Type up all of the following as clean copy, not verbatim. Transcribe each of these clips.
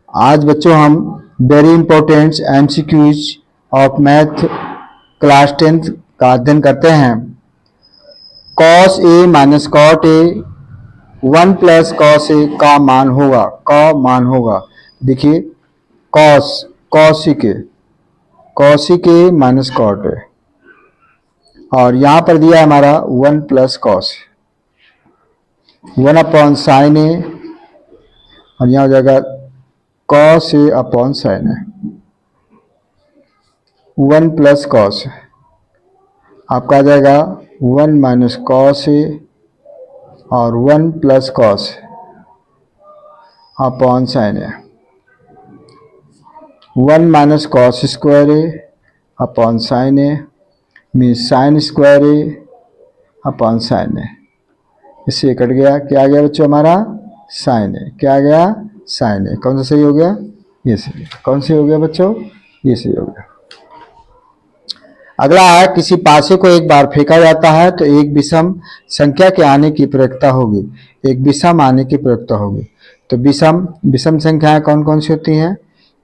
आज बच्चों हम very important MCQs of math class 10th का अध्ययन करते हैं। Cos A minus cot A 1 plus cos A का मान होगा। देखिए cosec A minus cot A, और यहां पर दिया है हमारा 1 plus cos 1 upon sine A, और यहां हो जाएगा cos A upon sine A. 1 plus cos आपका आ जाएगा 1 माइनस कॉस ए और 1 plus cos upon sine A. 1 minus cos square A upon sine A means sine square A upon sine ए। इससे cut गया, क्या आ गया बच्चों हमारा साइन ए। क्या आ गया साइन ए। कौन सा सही हो गया? ये सही। कौन सही हो गया बच्चों? ये सही हो गया। अगला है, किसी पासे को एक बार फेंका जाता है तो एक विषम संख्या के आने की प्रवृत्ता होगी। एक विषम आने की प्रवृत्ता होगी। तो विषम संख्याएं कौन कौन सी होती हैं?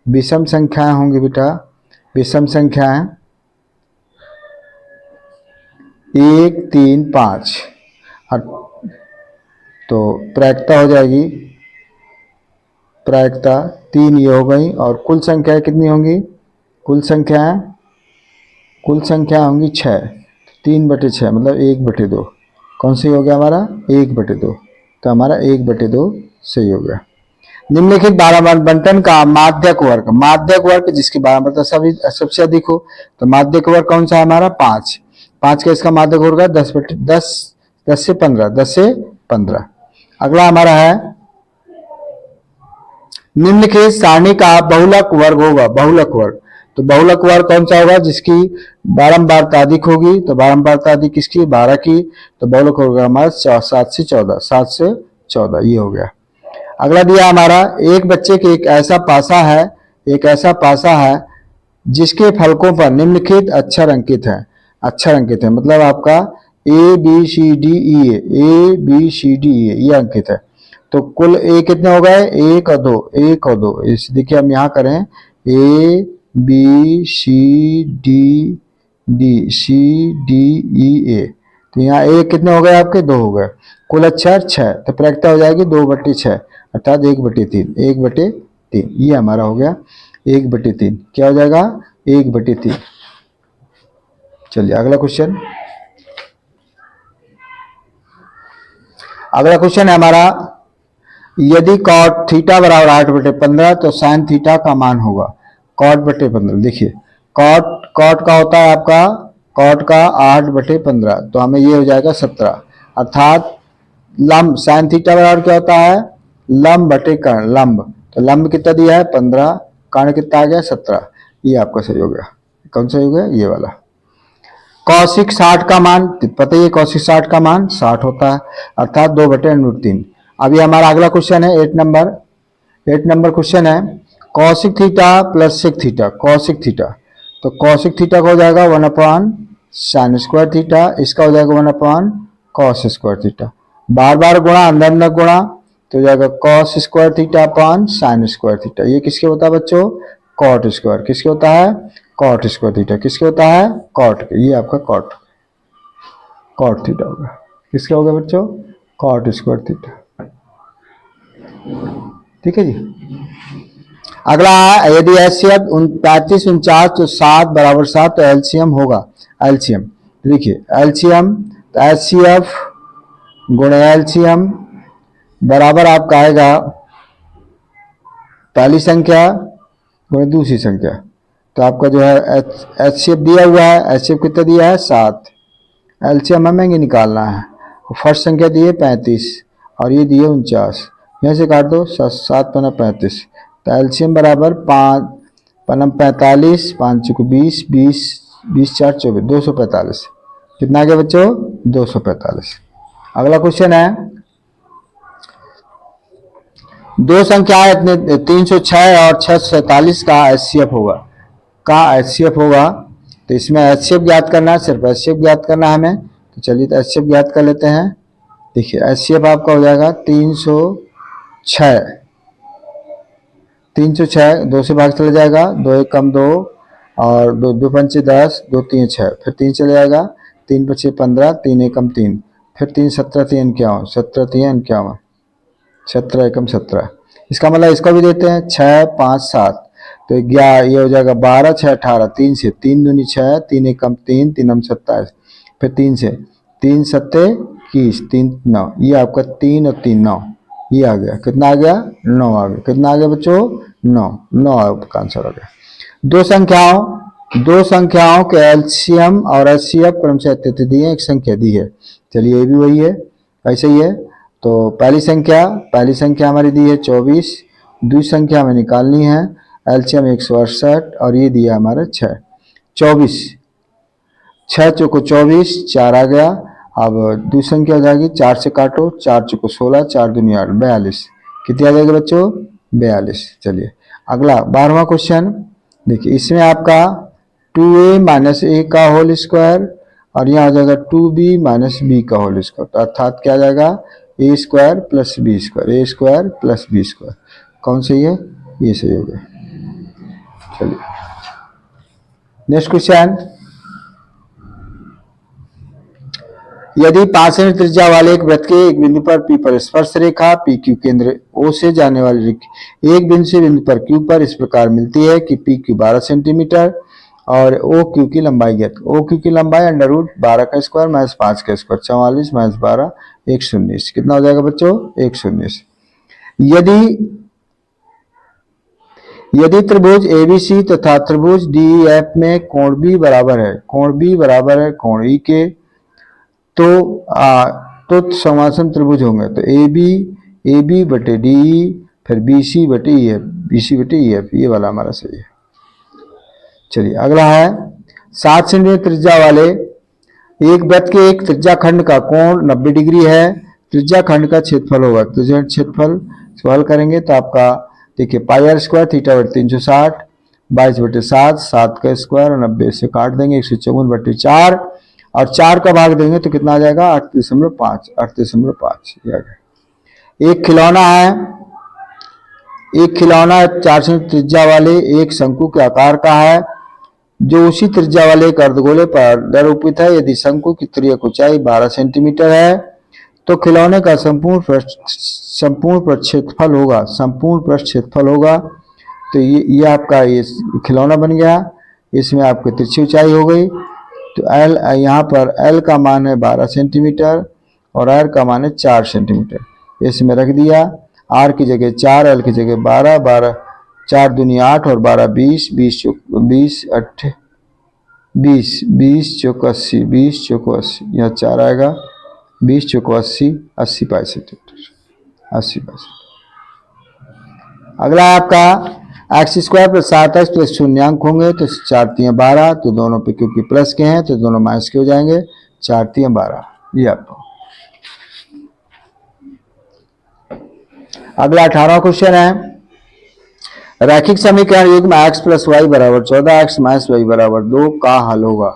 विषम संख्याएं होंगी बेटा, विषम संख्याएं 1, 3, 5। तो प्रवृत्ता हो जाएगी, प्रवृत्ता 3 ये हो गई, और कुल संख्याएं कितनी होंगी? कुल संख्या होंगी 6। 3/6 मतलब 1/2। कौन सही हो गया हमारा? 1/2। तो हमारा 1/2 सही हो गया। निम्नलिखित बंटन का माध्यक वर्ग जिसकी बारंबारता सबसे अधिक हो, तो माध्यक वर्ग कौन सा है हमारा? 5। 5 का इसका माध्यक होगा 10 से 15। अगला हमारा है, निम्नलिखित सारणी का बहुलक वर्ग होगा। बहुलक वर्ग, तो बहुलक वर्ग कौन सा होगा? जिसकी बारंबारता अधिक होगी। तो बारंबारता अधिक किसकी? 12 की। तो बहुलक होगा हमारा 7 से 14। ये हो गया। अगला दिया हमारा, एक बच्चे के एक ऐसा पासा है जिसके फलकों पर निम्नलिखित अक्षर अंकित है। मतलब आपका ABCDE ये अंकित है। तो कुल ए कितने हो गए? 1 और 2। इस देखिए हम यहाँ करें ABCDE। तो यहाँ ए कितने हो गए आपके? 2 हो गए। कुल अक्षर 6, तो प्रवृत्ता हो जाएगी 2/6 अर्थात 1/3। 1/3 ये हमारा हो गया 1/3। क्या हो जाएगा? 1/3। चलिए अगला क्वेश्चन है हमारा, यदि cot थीटा बराबर 8/15 तो sin थीटा का मान होगा cot/15। देखिए cot का होता है आपका, cot का 8/15, तो हमें ये हो जाएगा 17। अर्थात लंब sin थीटा बराबर क्या होता है? लंब बटे कर्ण। लंब, तो लंब कितना दिया है? 15, कर्ण कितना आ गया? 17। ये आपका सही हो गया। कौन सा हो गया? ये वाला। कौशिक 60 का मान पता ही है, कौशिक 60 का मान 60 होता है अर्थात 2/√3। अभी हमारा अगला क्वेश्चन है 8 नंबर क्वेश्चन है, cosec theta plus sec theta. Cosec theta, तो कौशिक थीटा का हो जाएगा 1/sin स्क्वायर थीटा। इसका हो जाएगा 1/cos स्क्वायर थीटा। बार बार गुणा, अंदर गुणा, तो हो जाएगा cos square theta upon sin square theta. ये किसके होता है बच्चों? Cot square. किसके होता है? Cot square theta. किसके होता है? कॉट के। ये आपका कॉट थीटा होगा। किसका होगा बच्चों? Cot square theta. ठीक है जी। अगला है, यदि HCF 35, 49 तो 7 = 7 तो एलसीएम होगा। एलसीएम देखिए, एलसीएम तो HCF गुणे एलसीएम बराबर आपका आएगा पहली संख्या गुणे दूसरी संख्या। तो आपका जो है HCF दिया हुआ है, HCF कितना दिया है? 7। एलसीएम हमें निकालना है। फर्स्ट संख्या दी है 35 और ये दिए 49। यहाँ से काट दो, 7 × 35। तो एलसीएम बराबर 5 × 45, 5 × 20, 20 × 4 = 24, 245। कितना आ गया बच्चों? 245। अगला क्वेश्चन है, दो संख्याएं इतने 306 और 647 का HCF होगा। तो इसमें HCF ज्ञात करना है, सिर्फ HCF ज्ञात करना है हमें। तो चलिए तो HCF ज्ञात कर लेते हैं। देखिए HCF आपका हो जाएगा 306 306, 2 से भाग चला जाएगा, 2 एक कम 2 और 2 2 पंचे 10, 2 3 6, फिर 3 चला जाएगा, 3 पचे 15, 3 एकम 3, फिर 3 17 3 51, 17 3 51, 17 एकम 17। इसका मतलब इसको भी देते हैं 6 5 7, तो 11 ये हो जाएगा 12 6 18, 3 से 3 दूनी 6, 3 एकम 3, 3 हम 27, फिर 3 से 3 सत्ते 21, 3 9, ये आपका 3 और 3 9, ये आ गया, कितना आ गया 9 आ गया, कितना आ गया बच्चों 9, 9 आपका आंसर आ गया। दो संख्याओं के एलसीएम और एचसीएफ क्रमशः 33 दिए, एक संख्या दी है, चलिए ये भी वही है, ऐसे ही है। तो पहली संख्या हमारी दी है 24, दूसरी संख्या हमें निकालनी है, एलसीएम 168 और ये दिया हमारा 6, 24, 6 चौको 24, 4 आ गया। अब दूसरी संख्या हो जाएगी, 4 से काटो, 4 चौको 16, 4 दूनी 8, 42, कितनी आ जाएगी बच्चों 42। चलिए अगला 12वां क्वेश्चन देखिए, इसमें आपका 2a माइनस ए का होल स्क्वायर और यहाँ हो जाएगा 2b माइनस बी का होल स्क्वायर, तो अर्थात क्या आ जाएगा ए स्क्वायर प्लस बी स्क्वायर, ए स्क्वायर प्लस बी स्क्वायर, कौन सही है, ये सही हो गया। चलिए नेक्स्ट क्वेश्चन, यदि 5 सेमी त्रिज्या वाले एक वृत्त के एक बिंदु पर P पर स्पर्श रेखा पी क्यू केंद्र O से जाने वाली रेखा एक बिंदु से बिंदु पर Q पर इस प्रकार मिलती है कि पी क्यू 12 सेंटीमीटर और ओ क्यू की लंबाई ज्ञात, ओ क्यू की लंबाई अंडर रूट 12 का स्क्वायर माइनस 5 का स्क्वायर, 44 माइनस 12 119, कितना हो जाएगा बच्चों 119। यदि त्रिभुज एबीसी तथा त्रिभुज डीईएफ में कोण बी बराबर है कोण ई के, तो समासन त्रिभुज होंगे, तो ए बी बटे डी ई, फिर बी सी बटे ई एफ, ये वाला हमारा सही है। चलिए अगला है 7 सेंटीमीटर त्रिज्या वाले एक वृत्त के एक त्रिज्या खंड का कोण 90 डिग्री है, त्रिज्या खंड का क्षेत्रफल होगा, तो क्षेत्रफल सवाल करेंगे तो आपका देखिए पाई आर स्क्वायर थीटा बटे 360, 22 बटे 7, 7 का स्क्वायर और 90 से काट देंगे, 154 बटे 4 और 4 का भाग देंगे तो कितना आ जाएगा 38.5, 38.5 ये आ गया। एक खिलौना 4 सेंटीमीटर त्रिज्या वाले एक शंकु के आकार का है जो उसी त्रिज्या वाले एक अर्धगोले पर आरोपित है। यदि शंकु की त्रिज्यक ऊंचाई 12 सेंटीमीटर है तो खिलौने का संपूर्ण पृष्ठ क्षेत्रफल होगा, तो ये आपका ये खिलौना बन गया, इसमें आपकी तिरछी ऊंचाई हो गई, तो एल यहाँ पर एल का मान है 12 सेंटीमीटर और आर का मान है 4 सेंटीमीटर, इसमें रख दिया, आर की जगह 4, एल की जगह 12, 12 4 दूनी 8 और 12 20, 20 चौको 80, 20 चौको 80, यहाँ 4 आएगा, 20 चौको 80, 80 पाई सेंटीमीटर, 80 पाई सेंटीमीटर। अगला आपका x square plus 7x plus शून्यांक होंगे तो 4 3 12, तो दोनों पे क्योंकि प्लस के हैं तो दोनों माइनस के हो जाएंगे, 4 3 12, ये आपको। अगला 18वां क्वेश्चन है, रैखिक समीकरण युग्म x प्लस वाई बराबर 14x माइनस वाई बराबर 2 का हल होगा,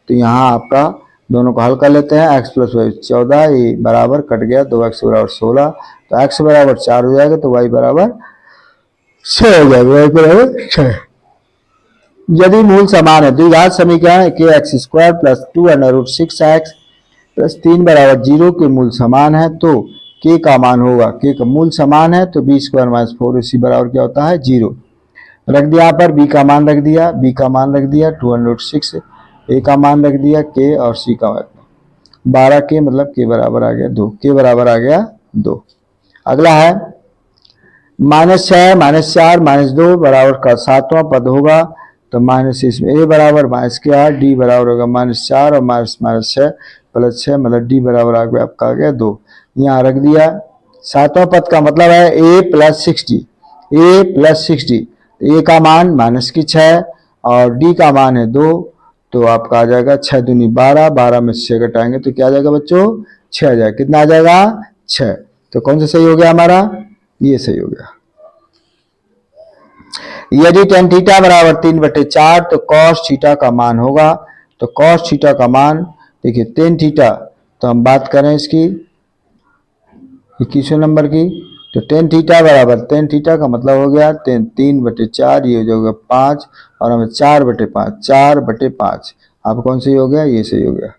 तो यहाँ आपका दोनों को हल कर लेते हैं, x प्लस वाई 14, ये बराबर कट गया, 2x बराबर 16, तो x बराबर 4 हो जाएगा, तो y बराबर 6 हो जाएगा, y बराबर 6। यदि मूल समान है, द्विघात समीकरण के x square plus 2 under root 6x plus 3 बराबर 0 के मूल समान है तो k का मान होगा, k का मूल समान है तो b स्क्वायर माइनस 4 इसी बराबर क्या होता है 0, रख दिया यहाँ पर b का मान रख दिया, 2 अंडर रूट 6, a का मान रख दिया k और c का 12 k, मतलब k बराबर आ गया 2, k बराबर आ गया 2। अगला है -6 -4 -2 बराबर का 7वां पद होगा, तो माइनस इसमें a बराबर माइनस के 8, d बराबर होगा -4 और -6 प्लस 6, मतलब d बराबर आ गया आपका आ गया 2, यहाँ रख दिया। 7वां पद का मतलब है a प्लस 60, a का मान माइनस की 6 और d का मान है 2, तो आपका आ जाएगा 6 दूनी 12, 12 में 6 घटाएंगे तो क्या आ जाएगा बच्चों 6 आ जाएगा, कितना आ जाएगा 6, तो कौन सा सही हो गया हमारा, ये सही हो गया। यदि tan थीटा बराबर 3/4 तो cos थीटा का मान होगा, तो cos थीटा का मान देखिए tan थीटा, तो हम बात करें इसकी 21वें नंबर की, तो टेन थीटा बराबर, टेन थीटा का मतलब हो गया 3/4, ये हो जाएगा 5, और हमें 4/5, 4/5 अब कौन सही हो गया, ये सही हो गया।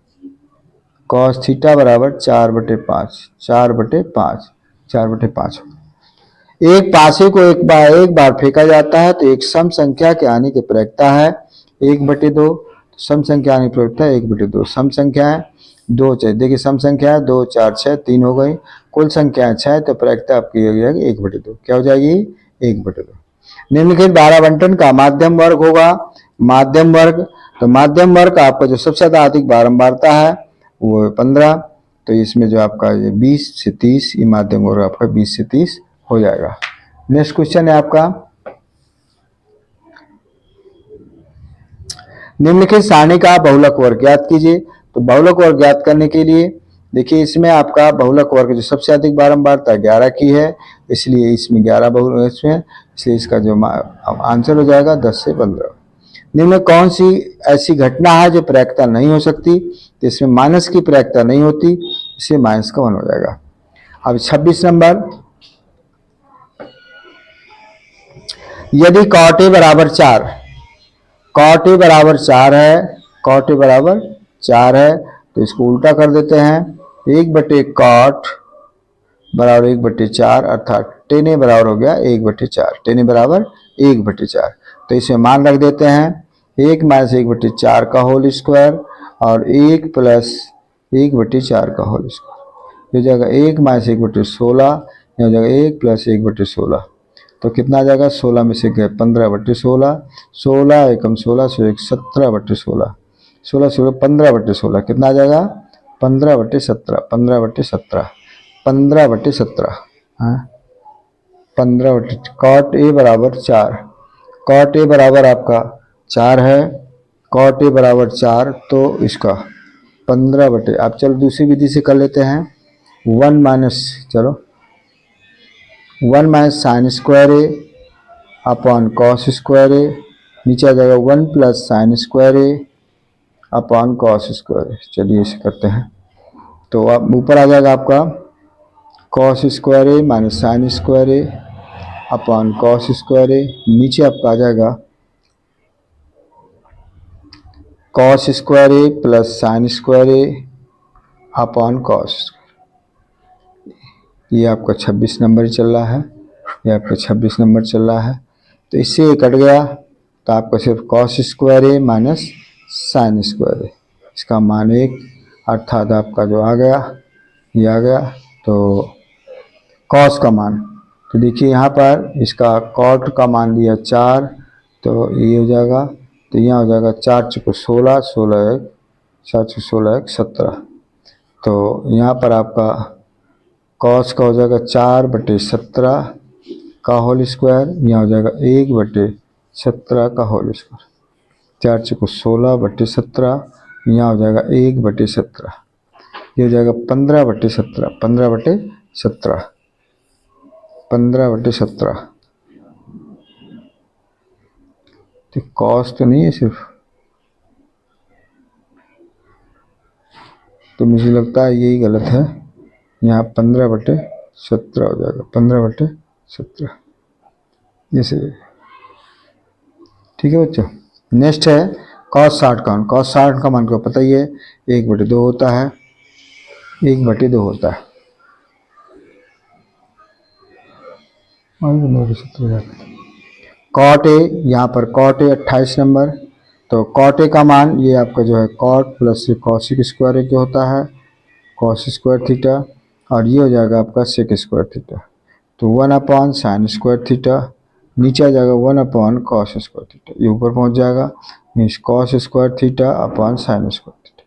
कॉस थीटा बराबर 4/5, 4/5, 4/5। एक पासे को एक बार फेंका जाता है तो एक सम संख्या के आने की प्रवृत्ता है 1/2। सम संख्या आने की प्रवृत्ता है 1/2। सम संख्या है 2, देखिए सम संख्या है 2, 4, 6, 3 हो गई, कुल संख्या है 6, तो प्रवृत्ता आपकी हो जाएगी 1/2। क्या हो जाएगी, 1/2। निम्नलिखित बारहबंटन का माध्यम वर्ग होगा। माध्यम वर्ग, तो माध्यम वर्ग आपका जो सबसे ज्यादा अधिक बारंबारता है वो 15, तो इसमें जो आपका ये 20 से 30, ये माध्यम वर्ग आपका 20 से 30 हो जाएगा। नेक्स्ट क्वेश्चन है आपका, निम्नलिखित सारणी का बहुलक वर्ग ज्ञात कीजिए। तो बहुलक वर्ग ज्ञात करने के लिए देखिए, इसमें आपका बहुलक वर्ग जो सबसे अधिक बारंबारता 11 की है, इसलिए इसमें 11 बहु इसमें, इसलिए इसका जो आंसर हो जाएगा 10 से 15। निम्न में कौन सी ऐसी घटना है जो प्रैक्टा नहीं हो सकती, तो इसमें माइनस की प्रैक्टा नहीं होती, इसलिए माइनस का 1 हो जाएगा। अब 26 नंबर, यदि cot a बराबर 4, cot a बराबर 4 है, cot a बराबर 4 है, तो इसको उल्टा कर देते हैं, 1/cot बराबर 1/4, अर्थात tan a बराबर हो गया 1/4, tan a बराबर 1/4। तो इसमें मान रख देते हैं 1 - 1/4 का होल स्क्वायर और 1 + 1/4 का होल स्क्वायर, हो जाएगा 1 - 1/16, हो जाएगा 1 + 1/16, तो कितना आ जाएगा, 16 में से गए 15/16, 16 एकम 16, 17/16, 16 16 15/16, कितना आ जाएगा 15/17, 15/17, 15/17, हाँ 15 cot a बराबर 4, cot a बराबर आपका 4 है, cot a बराबर 4, तो इसका 15 आप चलो दूसरी विधि से कर लेते हैं, 1 माइनस, चलो 1 माइनस साइन स्क्वायर ए अपॉन कॉस स्क्वायर ए, नीचे आ जाएगा 1 + साइन स्क्वायर ए अपॉन कॉस स्क्वायर ए। चलिए इसे करते हैं, तो अब ऊपर आ जाएगा आपका कॉस स्क्वायर ए माइनस साइन स्क्वायर ए अपॉन कॉस स्क्वायर ए, नीचे आपका आ जाएगा कॉस स्क्वायर ए प्लस साइन स्क्वायर ए अपॉन कॉस। ये आपका 26 नंबर चल रहा है, ये आपका 26 नंबर चल रहा है, तो इससे ये कट गया, तो आपका सिर्फ कॉस स्क्वायर ए माइनस साइन स्क्वायर ए, इसका मान 1, अर्थात आपका जो आ गया, ये आ गया, तो कॉस का मान, तो देखिए यहाँ पर इसका कॉट का मान दिया 4, तो ये हो जाएगा, तो यहाँ हो जाएगा 4 × 16, 16 1, 4 × 16 1 17, तो यहाँ पर आपका कॉस का हो जाएगा 4/17 का होल स्क्वायर, यहाँ हो जाएगा 1/17 का होल स्क्वायर, 4 × 16/17, यहाँ हो जाएगा 1/17, ये हो जाएगा 15/17, 15/17, 15/17, तो कॉस तो नहीं है सिर्फ, तो मुझे लगता है यही गलत है, यहाँ 15/17 हो जाएगा, 15/17, ये सही है। ठीक है बच्चों, नेक्स्ट है cos 60 का मान। cos 60 का मान को पता ही है, 1/2 होता है, 1/2 होता है। cot a, यहाँ पर cot a 28 नंबर, तो cot a का मान ये आपका जो है cot प्लस cosec स्क्वायर ए होता है, cos स्क्वायर थीटा, और ये हो जाएगा आपका sec स्क्वायर थीटा, तो 1 साइन स्क्वायर थीटा, नीचे आ जाएगा 1 cos स्क्वायर थीटा, ये ऊपर पहुंच जाएगा, means cos square theta upon sine square theta.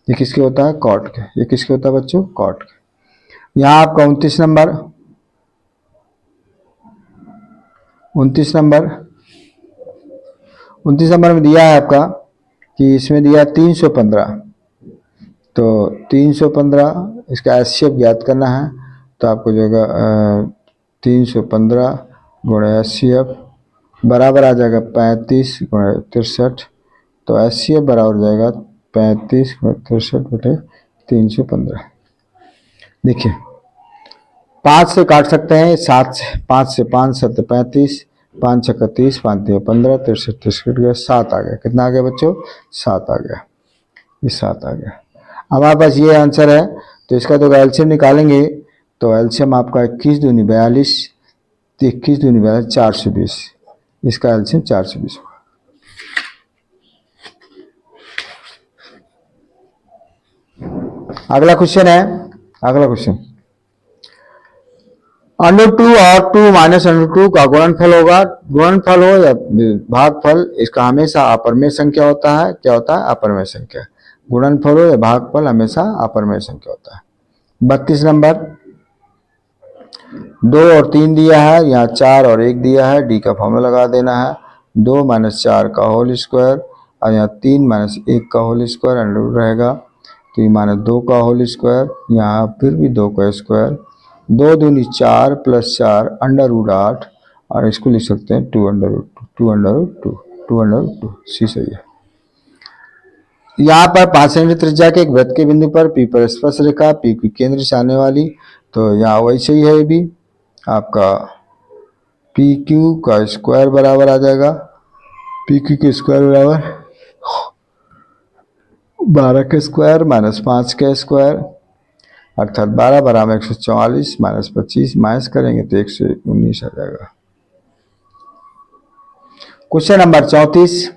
ये किसके होता है, cot के, ये किसके होता है बच्चों, cot के। यहाँ आपका 29 नंबर, 29 नंबर, 29 नंबर में दिया है आपका कि इसमें दिया 315, तो 315 इसका HCF ज्ञात करना है, तो आपको जो है 315 × HCF बराबर आ जाएगा 35 × 63, तो HCF बराबर हो जाएगा 35 × 63/315। देखिए 5 से काट सकते हैं, 7 से, 5 से 5 7 35, 5 6 30, 5 3 15, 63 63 गया, 7 आ गया। कितना आ गया बच्चों? 7 आ गया, ये 7 आ गया। हमारे पास ये आंसर है, तो इसका तो एलसीएम निकालेंगे, तो एलसीएम आपका 21 दूनी 42, 21 दूनी 42, 420, इसका एलसीएम 420 होगा। अगला क्वेश्चन है, अगला क्वेश्चन, √2 और 2 माइनस √2 का गुणनफल होगा। गुणनफल हो या भागफल, इसका हमेशा अपरमेय संख्या होता है। क्या होता है? अपरमेय संख्या। गुणनफल हो या भागफल हमेशा अपरमेय संख्या होता है। 32 नंबर, 2 और 3 दिया है, यहाँ 4 और 1 दिया है, डी का फॉर्मूला लगा देना है। 2 माइनस 4 का होल स्क्वायर, और यहाँ 3 माइनस 1 का होल स्क्वायर अंडर रूट रहेगा, तो ये माइनस 2 का होल स्क्वायर, यहाँ फिर भी 2 का स्क्वायर, 2 दूनी 4 प्लस 4 अंडर रूट 8, और इसको लिख सकते हैं 2 under root 2, 2 under root 2, 2 under root 2, C सही है। यहाँ पर 5 सेंटीमीटर त्रिज्या के एक वृत्त के बिंदु पर P पर स्पर्श रेखा, P के केंद्र से आने वाली, तो यहाँ वैसे ही है, ये भी आपका PQ का स्क्वायर बराबर आ जाएगा, PQ के स्क्वायर बराबर 12 का स्क्वायर माइनस 5 का स्क्वायर, अर्थात 12 बराबर 144 माइनस 25, माइनस करेंगे तो 119 आ जाएगा। क्वेश्चन नंबर 34,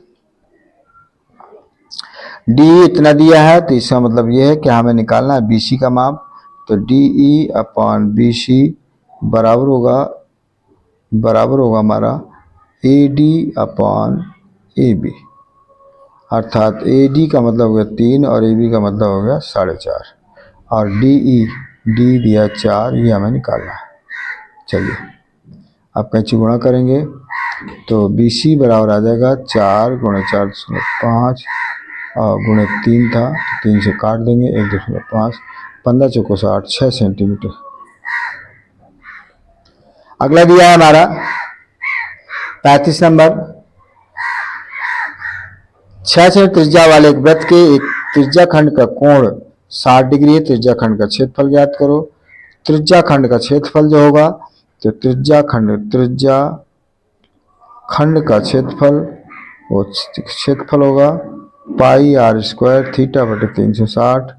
डी इतना दिया है, तो इसका मतलब यह है कि हमें निकालना है BC का माप, तो DE अपॉन BC बराबर होगा हमारा AD अपॉन AB, अर्थात AD का मतलब हो गया 3 और AB का मतलब हो गया 4.5, और D दिया 4, ये हमें निकालना है। चलिए आप कैंची गुणा करेंगे, तो BC बराबर आ जाएगा 4 गुणे 4 5 और गुणे 3 था, तो 3 से काट देंगे, 1.5, 15 चौको 60, 6 सेंटीमीटर। अगला दिया है हमारा 35 नंबर, 6 सेंटीमीटर त्रिज्या वाले एक वृत्त के एक त्रिज्या खंड का कोण 60 डिग्री है। त्रिज्या खंड का क्षेत्रफल ज्ञात करो। त्रिज्या खंड का क्षेत्रफल जो होगा, तो त्रिज्या खंड का क्षेत्रफल, वो क्षेत्रफल होगा पाई r स्क्वायर थीटा बटे 360,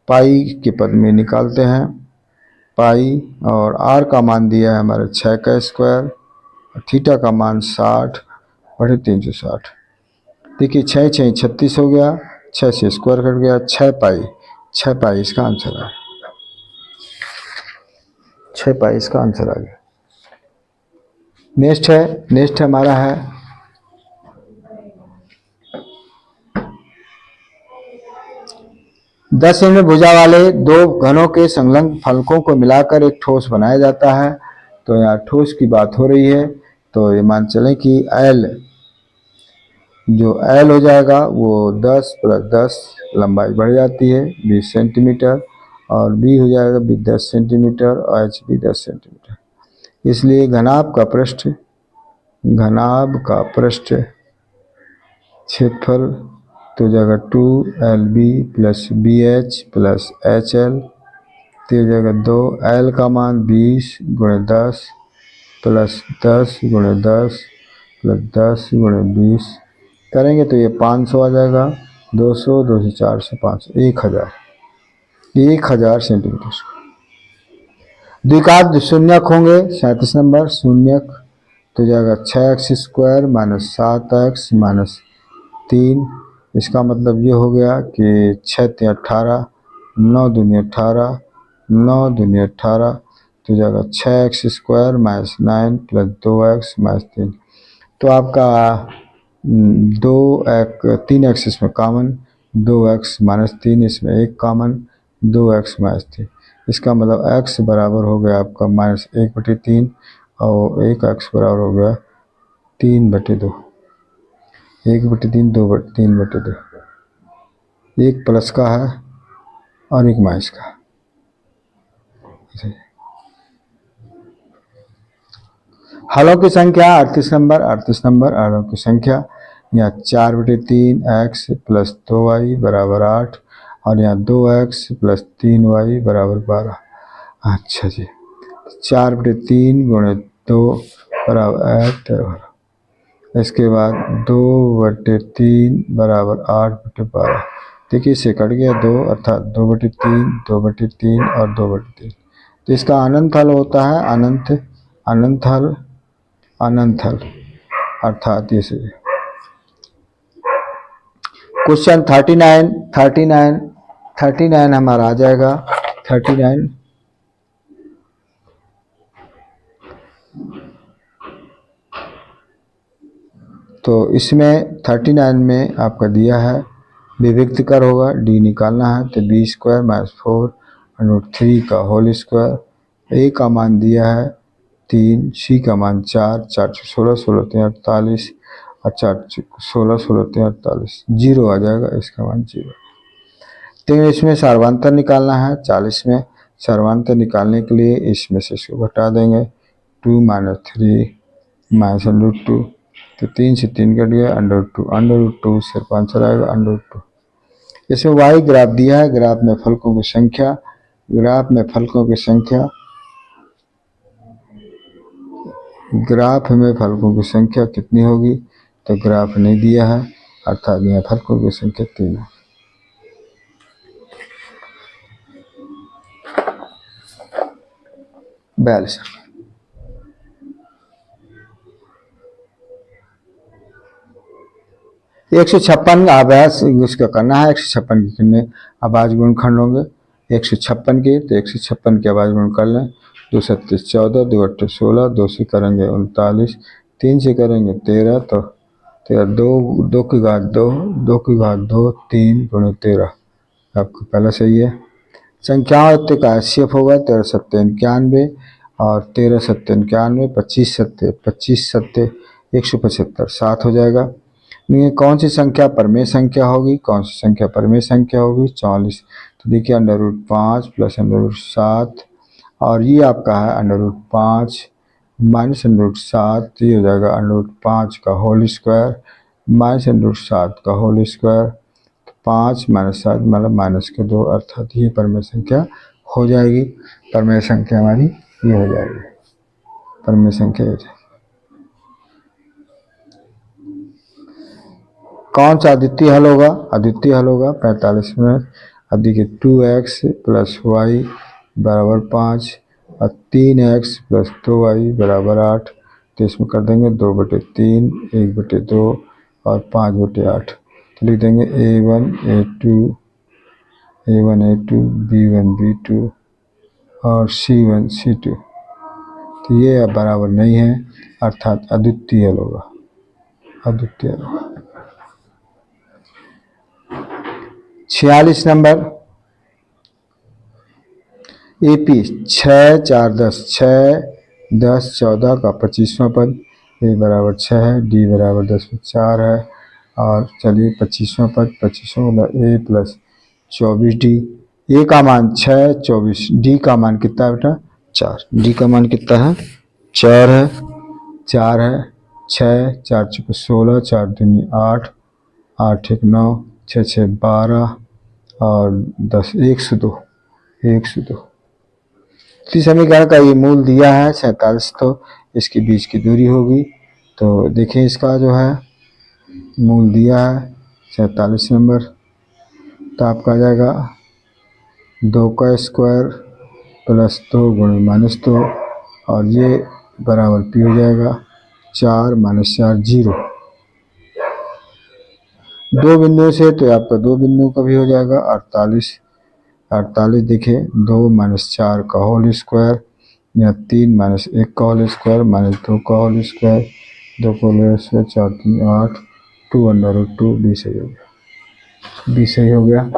पाई के पद में निकालते हैं पाई, और r का मान दिया है हमारे 6 का स्क्वायर, थीटा का मान 60 बटे 360। देखिए 6 6 36 हो गया, 6 से स्क्वायर कट गया, 6 पाई इसका आंसर है, 6 पाई इसका आंसर आ गया। नेक्स्ट है हमारा है 10 सेंटीमीटर भुजा वाले दो घनों के संलग्न फलकों को मिलाकर एक ठोस बनाया जाता है। तो यहाँ ठोस की बात हो रही है, तो ये मान चलें कि L हो जाएगा वो 10 + 10 लंबाई बढ़ जाती है 20 सेंटीमीटर, और B हो जाएगा भी 10 सेंटीमीटर, और H भी 10 सेंटीमीटर। इसलिए घनाभ का क्षेत्रफल तो जाएगा 2LB + BH + HL, तो जाएगा 2L का मान 20 × 10 + 10 × 10 + 10 × 20 करेंगे तो ये 500 आ जाएगा, 200 2 से 4 से 5, 1000 सेंटीमीटर। द्विघात शून्यक होंगे 37 नंबर, शून्यक तो जाएगा 6x² - 7x - 3, इसका मतलब ये हो गया कि 6 × 18, 9 दूनी 18, 9 दूनी 18, तो जाएगा 6x² - 9 + 2x - 3, तो आपका 3x इसमें कॉमन, 2x - 3 इसमें एक कॉमन, 2x - 3, इसका मतलब x बराबर हो गया आपका -1/3, और 1x बराबर हो गया 3/2, 1/3 2/3/2, एक प्लस का है और एक माइनस का। हलों की संख्या 38 नंबर, हलों की संख्या यहाँ 4/3 x + 2y = 8, और यहाँ 2x + 3y = 12। अच्छा जी, 4/3 गुणे 2 बराबर 8। इसके बाद 2/3 बराबर 8/12। देखिए इससे कट गया 2, अर्थात 2/3, 2/3 और 2/3। तो इसका अनंत हल होता है अनंत हल अर्थात इसे क्वेश्चन 39 हमारा आ जाएगा। 39 तो इसमें 39 में आपका दिया है विभक्त कर होगा, डी निकालना है तो b² - 4√3 का होल स्क्वायर। ए का मान दिया है 3, सी का मान 4, 4 16 16 3 48 और 4 16 16 3 48, 0 आ जाएगा, इसका मान 0। तो इसमें सर्वांतर निकालना है। 40 में सर्वांतर निकालने के लिए इसमें से इसको घटा देंगे 2 - 3 -√2, तो 3 से 3 कट गया, √2 सिर्फ आंसर आएगा √2। इसमें वाई ग्राफ दिया है, ग्राफ में फलकों की संख्या कितनी होगी, तो ग्राफ नहीं दिया है, अर्थात यहाँ फलकों की संख्या 3 है। बैलेंस 156 आवाज इसका करना है। 156 के कितने आवाज गुणनखंड होंगे, 156 के, तो 156 के आवाज गुण कर लें। 2 7 14, 2 8 16, 2 से करेंगे 39, 3 से करेंगे 13, तो 2 की घात 2 3 गुणे 13 आपका पहला सही है। संख्याओं का HCF होगा 13 7 91 और 13 7 91, 25 7 175, 7 हो जाएगा। ये कौन सी संख्या परमेय संख्या होगी, 44। तो देखिए √5 + √7 और ये आपका है √5 - √7, ये हो जाएगा √5 का होल स्क्वायर - √7 का होल स्क्वायर। 5 - 7 मतलब -2, अर्थात ये परमेय संख्या हो जाएगी। परमेय संख्या हमारी ये हो जाएगी, परमेय संख्या हो जाएगी। कौन सा अद्वितीय हल होगा, 45 में। अब देखिए 2x + y बराबर 5 और 3x + 2y बराबर 8, तो इसमें कर देंगे 2/3, 1/2 और 5/8। तो लिख देंगे a1 a2 b1 b2 और c1 c2। तो ये बराबर नहीं है, अर्थात अद्वितीय हल होगा। 46 नंबर AP 6 4 10 6 10 14 का 25वां पद, A बराबर 6 है, D बराबर 10 में 4 है। और चलिए 25वां पद, 25वां मतलब A + 24D। A का मान 6 24, D का मान कितना है बेटा 4, D का मान कितना है 4 है, 6 4 × 16, 4 दूनी 8, 8 1 9, 6 6 12 और 10 102। समीकरण का ये मूल दिया है 47, तो इसके बीच की दूरी होगी। तो देखें इसका जो है मूल दिया है 47 नंबर, तो आपका आ जाएगा 2 का स्क्वायर + 2 × -2 और ये बराबर P हो जाएगा 4 - 4 0। 2 बिंदुओं से तो आपका 2 बिंदुओं का भी हो जाएगा 48। देखिए 2 - 4 का होल स्क्वायर या 3 - 1 का होल स्क्वायर -2 का होल स्क्वायर, 2 का होल स्क्वायर 4 3 8, 2/2 B सही हो गया।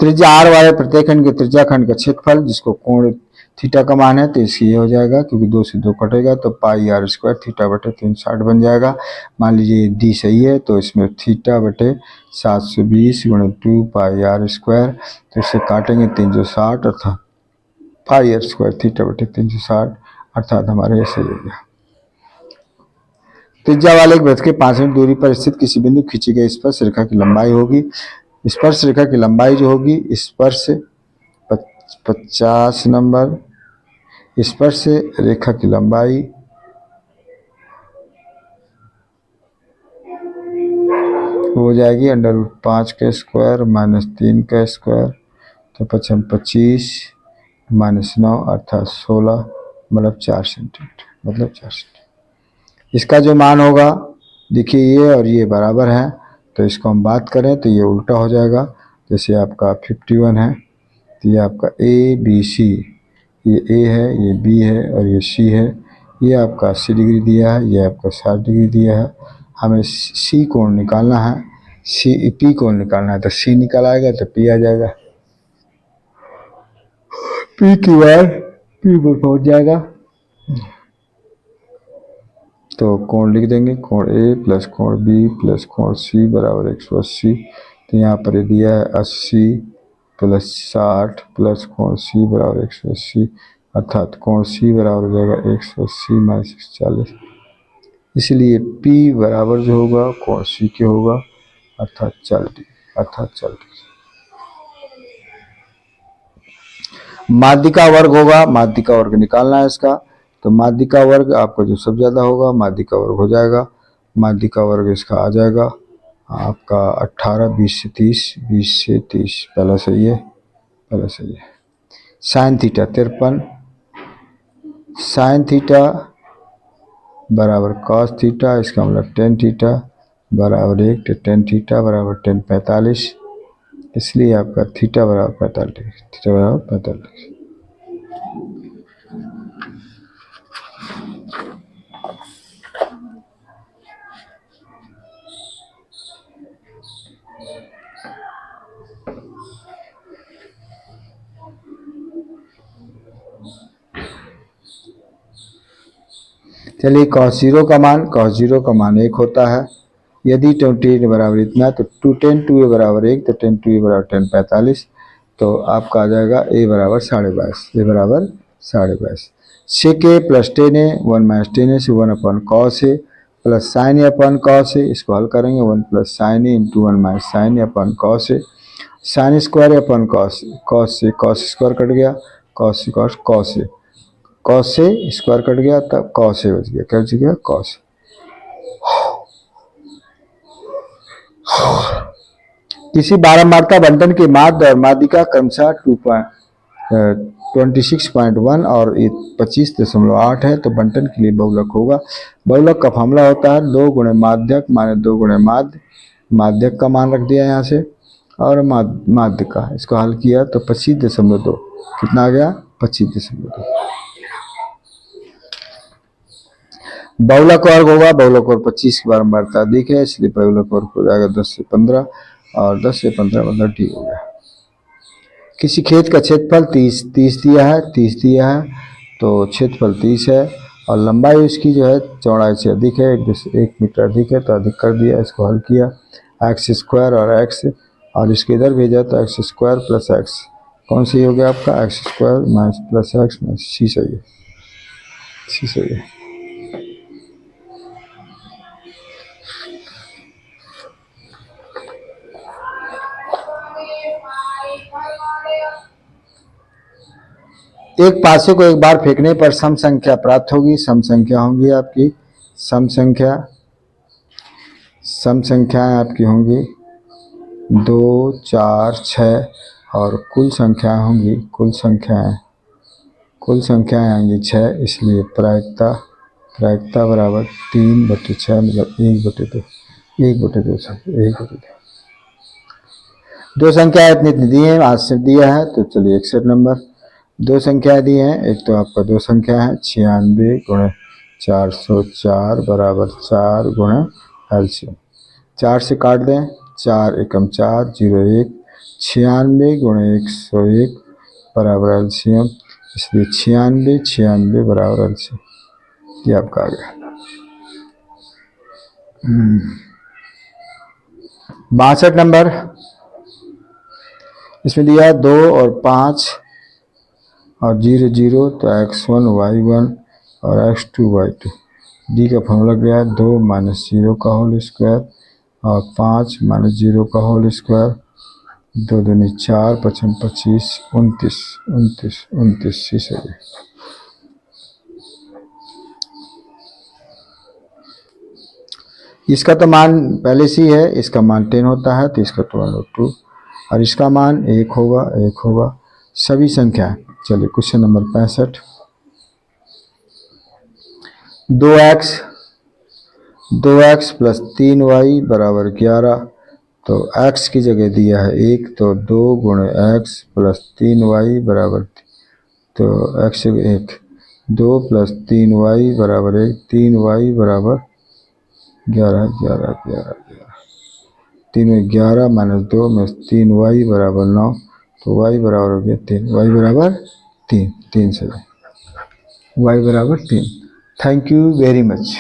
त्रिज्या R वाले प्रत्येक खंड के त्रिज्या खंड का क्षेत्रफल, जिसको कोण थीटा का मान है, तो इसकी ये हो जाएगा, क्योंकि 2 से 2 कटेगा तो πr² θ/360 बन जाएगा। मान लीजिए D सही है, तो इसमें θ/720 × 2πr², तो इससे काटेंगे 360, अर्थात πr² θ/360, अर्थात हमारे ये सही हो गया। त्रिज्या वाले एक वृत्त के 5 मीटर दूरी पर स्थित किसी बिंदु खींची गई स्पर्श रेखा की लंबाई होगी। स्पर्श रेखा की लंबाई जो होगी, स्पर्श 50 नंबर, स्पर्श रेखा की लंबाई हो जाएगी √5 का स्क्वायर -3 का स्क्वायर, तो 25 -9 अर्थात 16 मतलब 4 सेंटीमीटर, मतलब 4 सेंटीमीटर। इसका जो मान होगा, देखिए ये और ये बराबर है, तो इसको हम बात करें तो ये उल्टा हो जाएगा। जैसे आपका 51 है तो ये आपका ABC, ये A है, ये B है और ये C है। ये आपका 80 डिग्री दिया है, ये आपका 60 डिग्री दिया है। हमें C कोण निकालना है, P कोण निकालना है, तो C निकल आएगा तो P आ जाएगा। P की बार P पर पहुंच जाएगा, तो कोण लिख देंगे, कोण A प्लस कोण B प्लस कोण C बराबर 180। तो यहाँ पर ये दिया है 80 प्लस 60 प्लस कोण C बराबर 180, अर्थात कोण C बराबर हो जाएगा 180 माइनस 140। इसलिए P बराबर जो होगा कोण C के होगा, अर्थात 40 डिग्री, अर्थात 40 डिग्री। माध्यिका वर्ग होगा, माध्यिका वर्ग निकालना है इसका, तो माध्यिका वर्ग आपको जो सबसे ज़्यादा होगा माध्यिका वर्ग हो जाएगा। माध्यिका वर्ग इसका आ जाएगा आपका 18, 20 से 30, 20 से 30, पहला सही है, पहला सही है। साइन थीटा 53, साइन थीटा बराबर कॉस थीटा, इसका मतलब टेन थीटा बराबर 1, तो टेन थीटा बराबर 10 45, इसलिए आपका थीटा बराबर 45 डिग्री, थीटा बराबर 45 डिग्री। चलिए cos 0 का मान, cos 0 का मान 1 होता है। यदि 28 बराबर इतना, तो 2 2a बराबर 1, तो 10 2a बराबर 10 45, तो आपका आ जाएगा a बराबर 22.5, a बराबर 22.5। sec a plus 10a 1 minus 10a से 1 अपन cos a plus sine a अपन cos a, इसको हल करेंगे 1 plus sine a into 1 minus sine a अपन cos a, साइन स्क्वायर अपन cos से cos स्क्वायर कट गया, cos से cos a, cos से स्क्वायर कट गया, तब cos a बच गया, क्या बच गया, cos। किसी बारंबारता बंटन के माध्य और माध्यिका क्रमशः 26.1 और 25.8 है, तो बंटन के लिए बहुलक होगा। बहुलक का फार्मूला होता है 2 गुणे माध्यक माने 2 गुणे माध्य, माध्यक का मान रख दिया यहाँ से, और माध्य का, इसको हल किया तो 25.2, कितना आ गया, 25.2। बहुलक वर्ग होगा, बहुलक वर्ग 25 की बारंबारता अधिक है, इसलिए बहुलक वर्ग हो जाएगा 10 से 15, और 10 से 15 मतलब ठीक हो गया। किसी खेत का क्षेत्रफल 30 दिया है, 30 दिया है, तो क्षेत्रफल 30 है, और लंबाई उसकी जो है चौड़ाई से अधिक है, 1 मीटर अधिक है, तो अधिक कर दिया, इसको हल किया, एक्स स्क्वायर और एक्स, और इसके इधर भेजा तो एक्स स्क्वायर प्लस एक्स, कौन सी हो गया आपका, x square minus plus x minus C सही है, सी सही है। एक पासे को एक बार फेंकने पर सम संख्या प्राप्त होगी, सम संख्या होंगी आपकी, सम संख्याएं आपकी होंगी 2, 4, 6, और कुल संख्याएं होंगी, कुल संख्याएं आएंगी 6, इसलिए प्रायिकता बराबर 3/6 मतलब 1/2, 1/2। दो संख्या इतनी दी है, आज से दिया है, तो चलिए 61 नंबर। 2 संख्या दी हैं, एक तो आपका 2 संख्या है 96 गुणे 404 बराबर 4 गुणे एलसीएम, 4 से काट दें, 4 एकम 4 0 1, 96 गुणे 101 बराबर एलसीएम, इसलिए 96 बराबर एलसीएम, ये आपका आ गया। 62 नंबर, इसमें दिया 2 और 5 और 0 0, तो x1 y1 और x2 y2, डी का फॉर्मूला क्या है, 2 माइनस 0 का होल स्क्वायर और 5 माइनस 0 का होल स्क्वायर, 2 दूनी 4, 5 25, 29 29 29 इसे इसका तो मान पहले से ही है, इसका मान 10 होता है तो इसका तो 2 और इसका मान 1 होगा 1 होगा सभी संख्या। चलिए question number 65, 2x plus 3y बराबर 11। तो x की जगह दिया है 1 तो 2 गुणे x प्लस 3y बराबर, तो x 1 2 प्लस 3y बराबर 1, 3y बराबर 11 11 11 3 में 11 माइनस 2 में 3y बराबर 9, तो y बराबर हो गया 3, y बराबर 3 3 से y बराबर 3। Thank you very much.